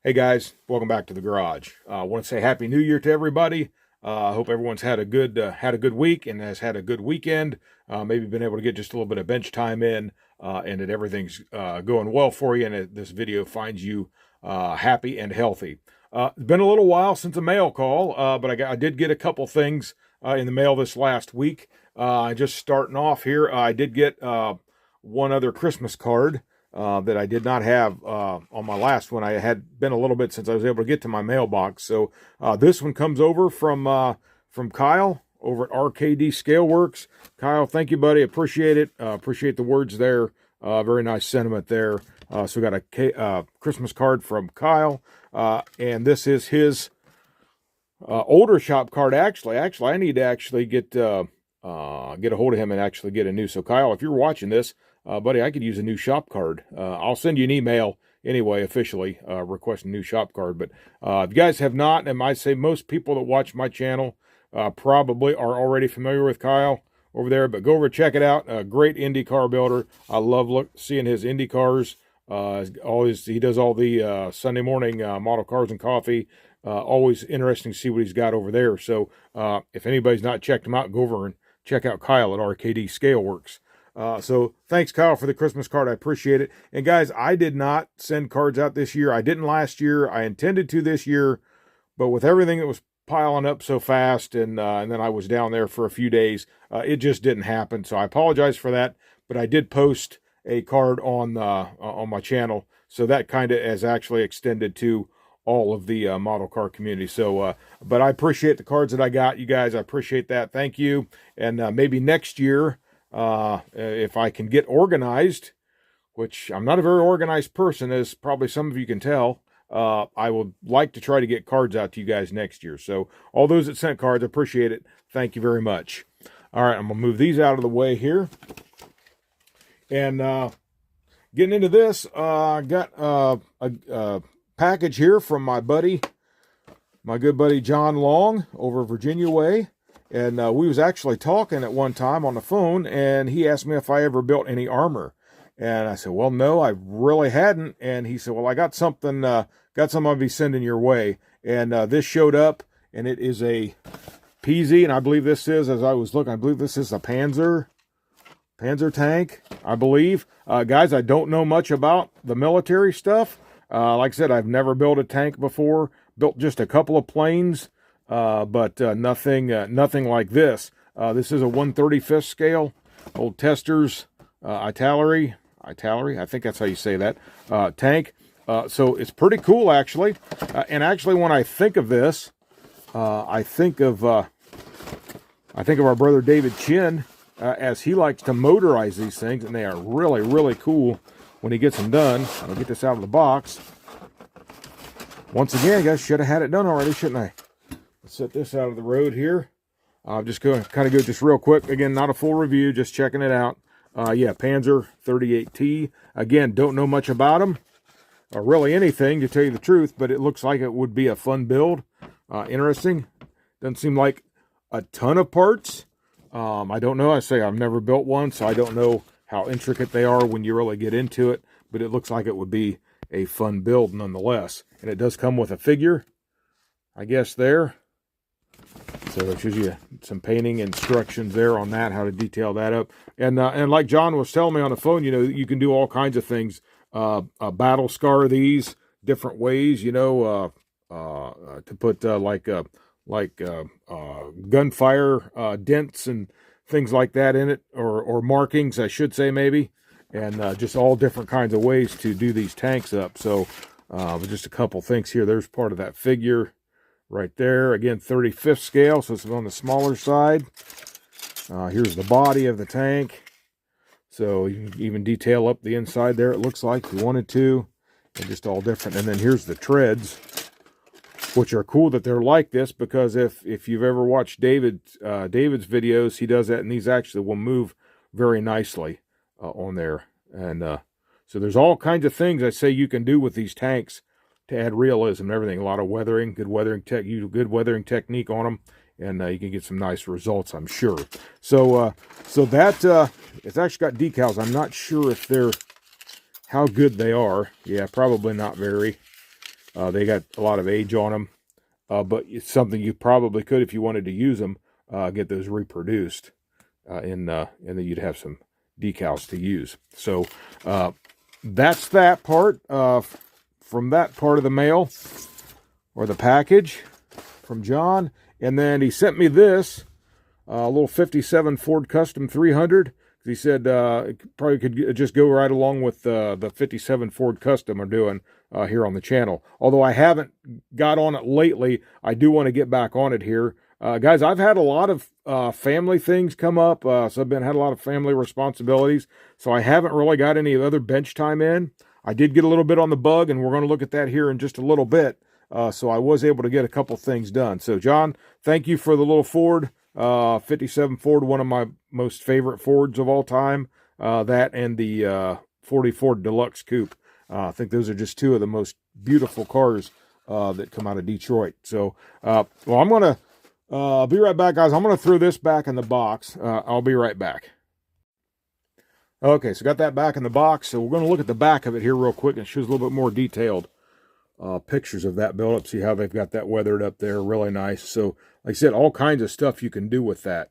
Hey guys, welcome back to the garage. I want to say Happy New Year to everybody. I hope everyone's had a good week and has had a good weekend. Maybe been able to get just a little bit of bench time in, and that everything's going well for you, and that this video finds you happy and healthy. It's been a little while since a mail call, but I did get a couple things in the mail this last week. Just starting off here, I did get one other Christmas card that I did not have on my last one. I had been a little bit since I was able to get to my mailbox. So this one comes over from Kyle over at RKD Scaleworks. Kyle, thank you, buddy. Appreciate it. Appreciate the words there. Very nice sentiment there. So we got a Christmas card from Kyle, and this is his older shop card. Actually, I need to actually get a hold of him and actually get a new. So Kyle, if you're watching this, buddy, I could use a new shop card. I'll send you an email anyway, officially, requesting a new shop card. But if you guys have not, and I say most people that watch my channel probably are already familiar with Kyle over there, but go over and check it out. A great Indy car builder. I love seeing his Indy cars. He does all the Sunday morning model cars and coffee. Always interesting to see what he's got over there. So if anybody's not checked him out, go over and check out Kyle at RKD Scaleworks. So thanks, Kyle, for the Christmas card. I appreciate it. And guys, I did not send cards out this year. I didn't last year. I intended to this year, but with everything that was piling up so fast, and then I was down there for a few days, it just didn't happen. So I apologize for that, but I did post a card on my channel, so that kind of has actually extended to all of the model car community. So, but I appreciate the cards that I got, you guys. I appreciate that. Thank you. And maybe next year, if I can get organized, which I'm not a very organized person, as probably some of you can tell, I would like to try to get cards out to you guys next year. So all those that sent cards, I appreciate it. Thank you very much. All right, I'm going to move these out of the way here. And getting into this, I got a package here from my good buddy John Long over Virginia Way. And we was actually talking at one time on the phone, and he asked me if I ever built any armor. And I said, well, no, I really hadn't. And he said, well, I got something I'll be sending your way. And this showed up, and it is a PZ, and I believe this is, as I was looking, I believe this is a Panzer tank, I believe. Guys, I don't know much about the military stuff. Like I said, I've never built a tank before, built just a couple of planes. But nothing like this. This is a 1/35 scale, old Testers, artillery, I think that's how you say that, tank. So it's pretty cool, actually. And actually, when I think of this, I think of our brother David Chin, as he likes to motorize these things, and they are really, really cool when he gets them done. I'll get this out of the box. Once again, guys, should have had it done already, shouldn't I? Set this out of the road here. I'm just going to kind of go just real quick. Again, not a full review, just checking it out. Yeah, Panzer 38T. Again, don't know much about them, or really anything, to tell you the truth, but it looks like it would be a fun build. Interesting. Doesn't seem like a ton of parts. I don't know. I say I've never built one, so I don't know how intricate they are when you really get into it, but it looks like it would be a fun build nonetheless. And it does come with a figure, I guess, there. So it shows you some painting instructions there on that, how to detail that up. And like John was telling me on the phone, you know, you can do all kinds of things. Battle scar these different ways, you know, to put gunfire dents and things like that in it, or markings, I should say, maybe. And just all different kinds of ways to do these tanks up. So just a couple things here. There's part of that figure right there. Again, 35th scale, so it's on the smaller side. Here's the body of the tank. So you can even detail up the inside there, it looks like, if you wanted to. And just all different. And then here's the treads, which are cool that they're like this, because if you've ever watched David's videos, he does that, and these actually will move very nicely on there. And so there's all kinds of things I say you can do with these tanks to add realism and everything. A lot of weathering, good weathering technique on them, and you can get some nice results, I'm sure. So that it's actually got decals. I'm not sure if they're how good they are. Yeah, probably not very. They got a lot of age on them, but it's something you probably could, if you wanted to use them, get those reproduced, and then you'd have some decals to use. So that's that part from that part of the mail, or the package from John. And then he sent me this little 57 Ford Custom 300. He said it probably could just go right along with the 57 Ford Custom we're doing here on the channel. Although I haven't got on it lately, I do want to get back on it here. Guys, I've had a lot of family things come up, so I've had a lot of family responsibilities, so I haven't really got any other bench time in. I did get a little bit on the bug, and we're going to look at that here in just a little bit, so I was able to get a couple things done. So, John, thank you for the little Ford, 57 Ford, one of my most favorite Fords of all time, that and the 40 Ford Deluxe Coupe. I think those are just two of the most beautiful cars that come out of Detroit. So, well, I'm going to be right back, guys. I'm going to throw this back in the box. I'll be right back. Okay, so got that back in the box. So we're going to look at the back of it here real quick. And it shows a little bit more detailed pictures of that build-up. See how they've got that weathered up there. Really nice. So, like I said, all kinds of stuff you can do with that.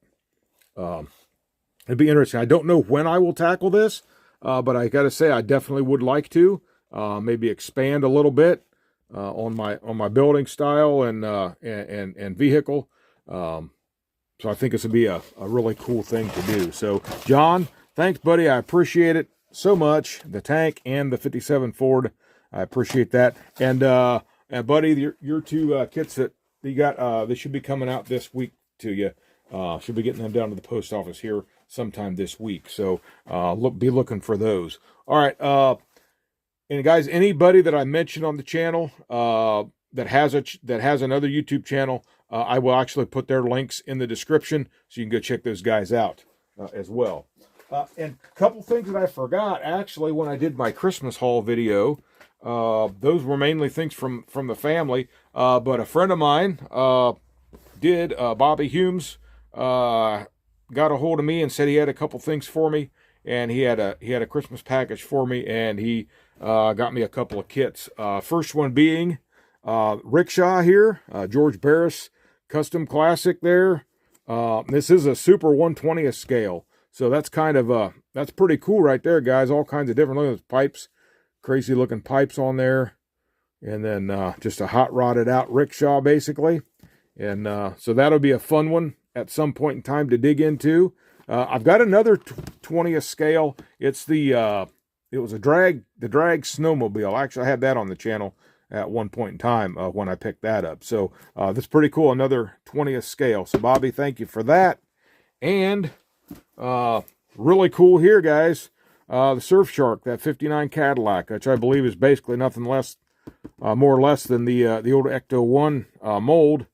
It'd be interesting. I don't know when I will tackle this, but I got to say I definitely would like to maybe expand a little bit on my building style and vehicle. So I think this would be a really cool thing to do. So, John, thanks, buddy. I appreciate it so much. The tank and the 57 Ford, I appreciate that. And buddy, your two kits that you got, they should be coming out this week to you. Should be getting them down to the post office here sometime this week. So be looking for those. All right. And guys, anybody that I mentioned on the channel that has another YouTube channel, I will actually put their links in the description, so you can go check those guys out as well. And a couple things that I forgot, actually, when I did my Christmas haul video, those were mainly things from the family, but a friend of mine did, Bobby Humes, got a hold of me and said he had a couple things for me, and he had a Christmas package for me, and he got me a couple of kits. First one being Rickshaw here, George Barris Custom Classic there. This is a Super 1/20th scale, so that's kind of that's pretty cool right there, guys. All kinds of different, look at those pipes, crazy looking pipes on there, and then just a hot rodded out rickshaw basically. And so that'll be a fun one at some point in time to dig into. I've got another 20th scale. It's the it was the drag snowmobile. Actually, I had that on the channel at one point in time when I picked that up. So that's pretty cool. Another 20th scale. So Bobby, thank you for that. And really cool here, guys. The Surfshark, that 59 Cadillac, which I believe is basically nothing less, more or less than the old Ecto 1 mold.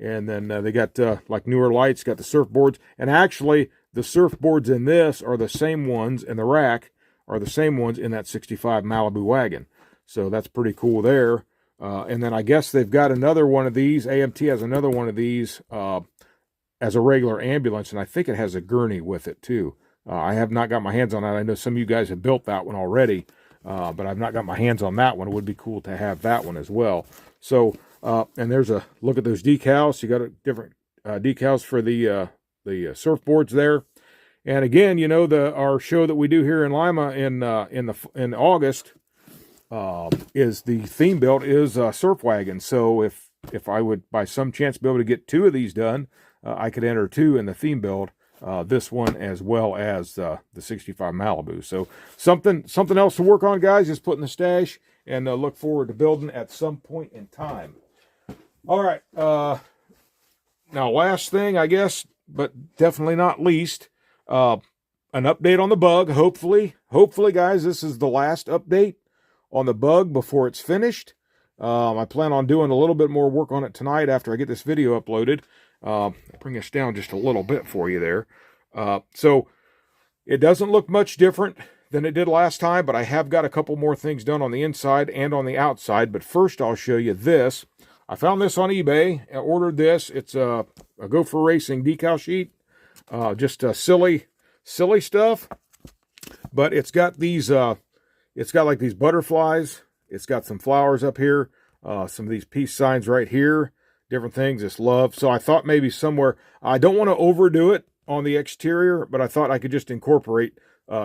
And then they got like newer lights, got the surfboards. And actually, the surfboards in this are the same ones, in the rack are the same ones in that 65 Malibu wagon. So that's pretty cool there. And then I guess they've got another one of these. AMT has another one of these as a regular ambulance, and I think it has a gurney with it too. I have not got my hands on that. I know some of you guys have built that one already, but I've not got my hands on that one. It would be cool to have that one as well. So, and there's a look at those decals. You got different decals for the surfboards there. And again, you know, our show that we do here in Lima in August is the theme build is surf wagon. So if I would by some chance be able to get two of these done, I could enter two in the theme build. This one as well as the 65 Malibu. So something else to work on, guys. Just put in the stash and look forward to building at some point in time. All right. Now, last thing, I guess, but definitely not least, an update on the bug. Hopefully, guys, this is the last update on the bug before it's finished. I plan on doing a little bit more work on it tonight after I get this video uploaded. Bring this down just a little bit for you there. So it doesn't look much different than it did last time, but I have got a couple more things done on the inside and on the outside. But first I'll show you this. I found this on eBay. I ordered this. It's a Go For Racing decal sheet. Just silly stuff. But it's got these, it's got like these butterflies. It's got some flowers up here. some of these peace signs right here, different things, this love. So I thought maybe somewhere, I don't want to overdo it on the exterior, but I thought I could just incorporate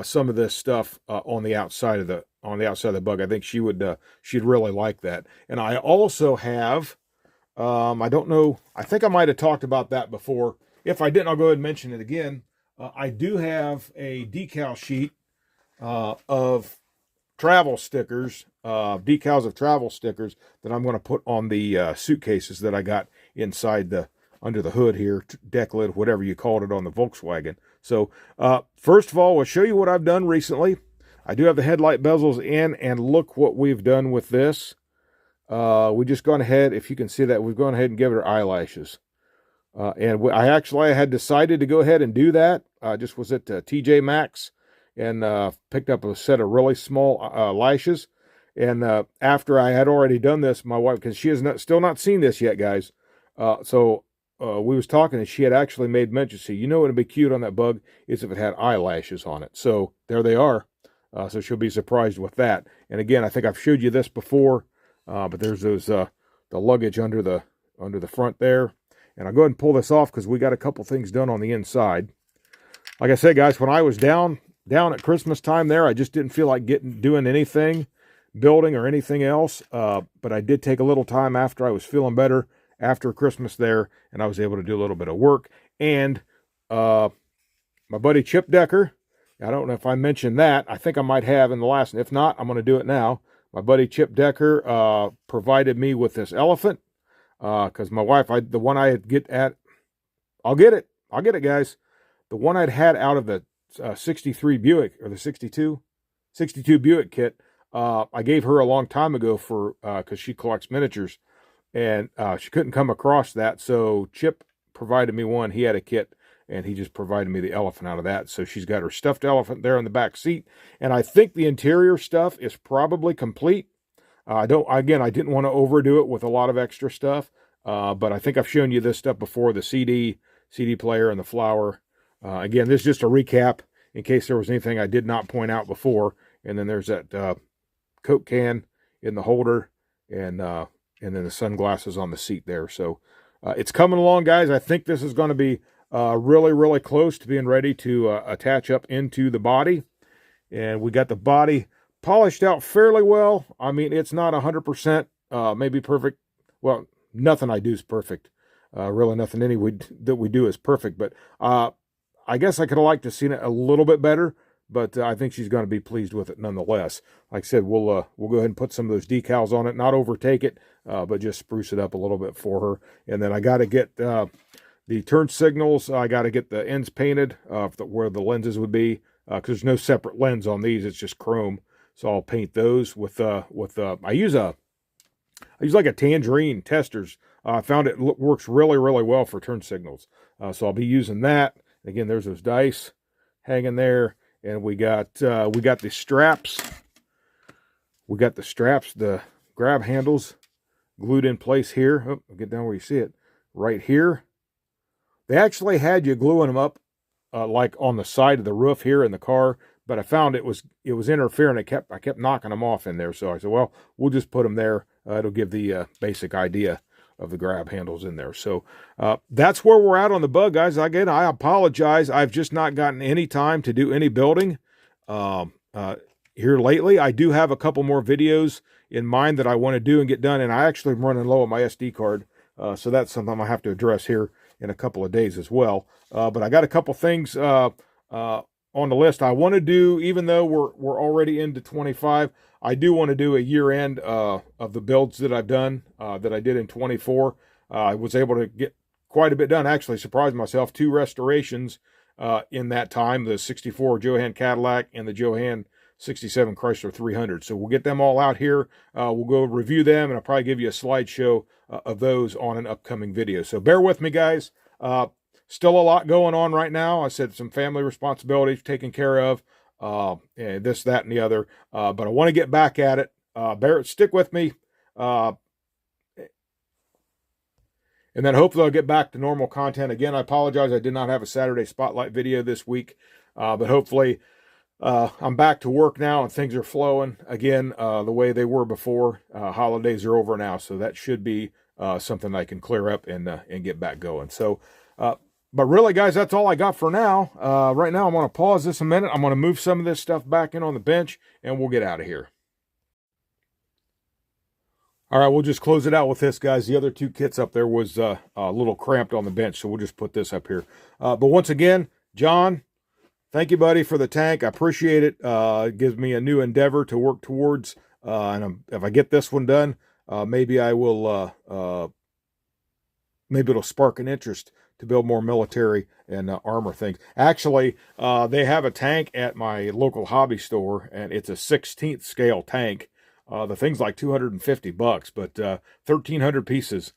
some of this stuff on the outside of the bug. I think she'd really like that. And I also have, I don't know, I think I might have talked about that before. If I didn't, I'll go ahead and mention it again. I do have a decal sheet of travel stickers, decals of travel stickers that I'm going to put on the suitcases that I got inside under the hood here, deck lid, whatever you called it on the Volkswagen. So first of all, I'll show you what I've done recently. I do have the headlight bezels in, and look what we've done with this. We just gone ahead, if you can see that, we've gone ahead and given her eyelashes. And I had decided to go ahead and do that. I just was at TJ Maxx and picked up a set of really small lashes. And after I had already done this, my wife, because she has still not seen this yet, guys. So we was talking, and she had actually made mention, see, you know what would be cute on that bug is if it had eyelashes on it. So there they are. So she'll be surprised with that. And again, I think I've showed you this before, but there's those the luggage under the front there. And I'll go ahead and pull this off because we got a couple things done on the inside. Like I said, guys, when I was down at Christmas time there, I just didn't feel like doing anything, building or anything else. But I did take a little time after I was feeling better after Christmas there, and I was able to do a little bit of work. And my buddy Chip Decker, I don't know if I mentioned that. I think I might have in the last, and if not, I'm going to do it now. My buddy Chip Decker provided me with this elephant. Because my wife, the one I get at, I'll get it, guys. The one I'd had out of the 63 Buick, or the 62 Buick kit, I gave her a long time ago for, because she collects miniatures, and she couldn't come across that, so Chip provided me one. He had a kit, and he just provided me the elephant out of that. So she's got her stuffed elephant there in the back seat, and I think the interior stuff is probably complete. I didn't want to overdo it with a lot of extra stuff, but I think I've shown you this stuff before, the CD player and the flower. Again, this is just a recap in case there was anything I did not point out before. And then there's that Coke can in the holder, and then the sunglasses on the seat there. So it's coming along, guys. I think this is going to be really, really close to being ready to attach up into the body. And we got the body polished out fairly well. I mean, it's not 100%, maybe perfect. Well, nothing I do is perfect. Really nothing that we do is perfect. But I guess I could have liked to have seen it a little bit better. But I think she's going to be pleased with it nonetheless. Like I said, we'll go ahead and put some of those decals on it. Not overtake it, but just spruce it up a little bit for her. And then I got to get the turn signals. I got to get the ends painted where the lenses would be. Because there's no separate lens on these. It's just chrome. So I'll paint those with I use like a tangerine testers. I found it works really, really well for turn signals. So I'll be using that. Again, there's those dice hanging there, and we got the straps. We got the straps, the grab handles glued in place here. Oh, I'll get down where you see it, right here. They actually had you gluing them up like on the side of the roof here in the car. But I found it was interfering. I kept knocking them off in there. So I said, well, we'll just put them there. It'll give the basic idea of the grab handles in there. So that's where we're at on the bug, guys. Again, I apologize. I've just not gotten any time to do any building here lately. I do have a couple more videos in mind that I want to do and get done. And I actually am running low on my SD card. So that's something I have to address here in a couple of days as well. But I got a couple things on the list. I want to do, even though we're already into 25, I do want to do a year end of the builds that I've done, that I did in 24. I was able to get quite a bit done. Actually surprised myself. 2 restorations in that time, the 64 Johan Cadillac and the Johan 67 Chrysler 300. So we'll get them all out here. We'll go review them, and I'll probably give you a slideshow of those on an upcoming video. So bear with me, guys. Still a lot going on right now. I said some family responsibilities taken care of, and this, that, and the other. But I want to get back at it. Stick with me. And then hopefully I'll get back to normal content. Again, I apologize. I did not have a Saturday Spotlight video this week. But hopefully I'm back to work now and things are flowing again the way they were before. Holidays are over now, so that should be something I can clear up and get back going. So, but really, guys, that's all I got for now. Right now, I'm going to pause this a minute. I'm going to move some of this stuff back in on the bench, and we'll get out of here. All right, we'll just close it out with this, guys. The other two kits up there was a little cramped on the bench, so we'll just put this up here. But once again, John, thank you, buddy, for the tank. I appreciate it. It gives me a new endeavor to work towards. And if I get this one done, maybe I will. Maybe it'll spark an interest to build more military and armor things. Actually, they have a tank at my local hobby store, and it's a 16th scale tank. The thing's like $250, but 1,300 pieces.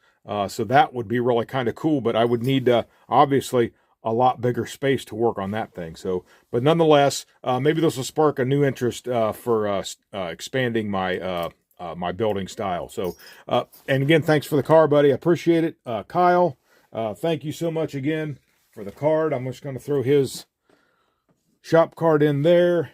So that would be really kind of cool, but I would need, obviously, a lot bigger space to work on that thing. So, but nonetheless, maybe this will spark a new interest for expanding my my building style. So, and again, thanks for the card, buddy. I appreciate it. Kyle, thank you so much again for the card. I'm just going to throw his shop card in there.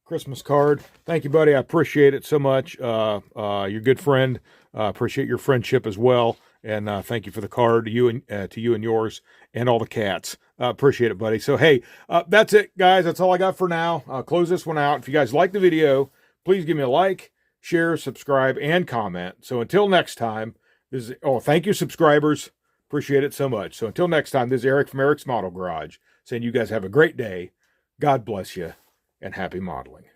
Christmas card. Thank you, buddy. I appreciate it so much. You're a good friend. Appreciate your friendship as well. And thank you for the card to you and yours and all the cats. Appreciate it, buddy. So, hey, that's it, guys. That's all I got for now. I'll close this one out. If you guys like the video, please give me a like, share, subscribe, and comment. So until next time, this is, thank you, subscribers. Appreciate it so much. So until next time, this is Eric from Eric's Model Garage saying you guys have a great day. God bless you. And happy modeling.